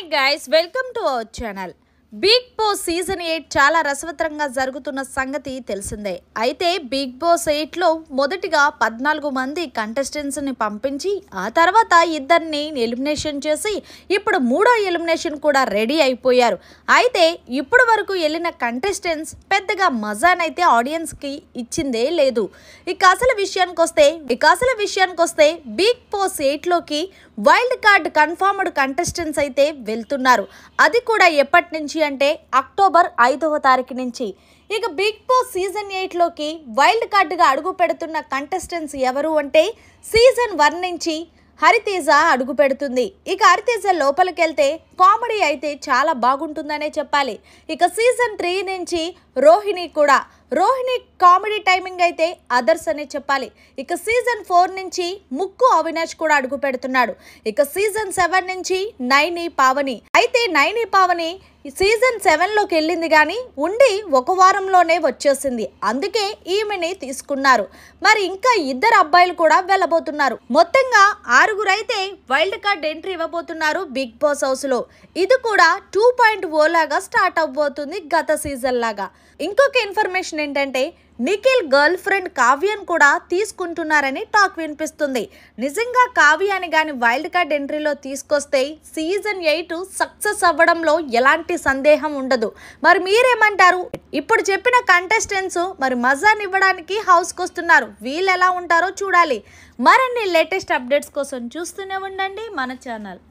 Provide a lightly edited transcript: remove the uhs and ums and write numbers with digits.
guys, welcome to our channel. Bigg Boss season 8 చాలా రసవత్తరంగా జరుగుతున్న సంగతి తెలిసిందే. అయితే బిగ్ బాస్ 8లో మొదటిగా 14 మంది కంటెస్టెంట్స్ ని పంపించి ఆ తర్వాత ఇద్దరిని ఎలిమినేషన్ చేసి ఇప్పుడు మూడో ఎలిమినేషన్ కూడా రెడీ అయిపోయారు. అయితే ఇప్పుడు వరకు వెళ్ళిన కంటెస్టెంట్స్ పెద్దగా మజానైతే ఆడియన్స్ కి ఇచ్చిందే లేదు. ఇక అసలు విషయానికి వస్తే బిగ్ బాస్ 8లోకి వైల్డ్ కార్డ్ కన్ఫర్మ్డ్ కంటెస్టెంట్స్ అయితే వెళ్తున్నారు. అది కూడా ఎప్పటి నుంచి అంటే అక్టోబర్ 5వ తారీఖు నుంచి. ఇక బిగ్ బాస్ సీజన్ 8లోకి వైల్డ్ కార్డ్గా అడుగు పెడుతున్న కంటెస్టెంట్స్ ఎవరు అంటే సీజన్ 1 నుంచి హరితేజ అడుగు పెడుతుంది. ఇక హరితేజ లోపలికి వెళ్తే కామెడీ అయితే చాలా బాగుంటుందనే చెప్పాలి. ఇక సీజన్ 3 నుంచి రోహిణి కామెడీ టైమింగ్ అయితే అదర్స్ అనే చెప్పాలి. ఇక సీజన్ 4 నుంచి ముక్కు అవినాష్ కూడా అడుగు పెడుతున్నాడు. ఇక సీజన్ 7 నుంచి నైని పావని సీజన్ 7లోకి వెళ్ళింది కానీ ఉండి ఒక వారంలోనే వచ్చేసింది. అందుకే ఈమెని తీసుకున్నారు. మరి ఇంకా ఇద్దరు అబ్బాయిలు కూడా వెళ్ళబోతున్నారు. మొత్తంగా 6 అయితే వైల్డ్ కార్డ్ ఎంట్రీ ఇవ్వబోతున్నారు బిగ్ బాస్ హౌస్ లో. ఇది కూడా 2.0 లాగా స్టార్ట్ అవబోతుంది గత సీజన్ లాగా. ఇంకొక ఇన్ఫర్మేషన్ ఏంటంటే నిఖిల్ గర్ల్ ఫ్రెండ్ కావ్యను కూడా తీసుకుంటున్నారని టాక్ వినిపిస్తుంది. నిజంగా కావ్యాని కానీ వైల్డ్ కార్డ్ ఎంట్రీలో తీసుకొస్తే సీజన్ 8 సక్సెస్ అవ్వడంలో ఎలాంటి సందేహం ఉండదు. మరి మీరేమంటారు? ఇప్పుడు చెప్పిన కంటెస్టెంట్స్ మరి మజాని ఇవ్వడానికి హౌస్కి వస్తున్నారు. వీళ్ళు ఎలా ఉంటారో చూడాలి. మరిన్ని లేటెస్ట్ అప్డేట్స్ కోసం చూస్తూనే ఉండండి మన ఛానల్.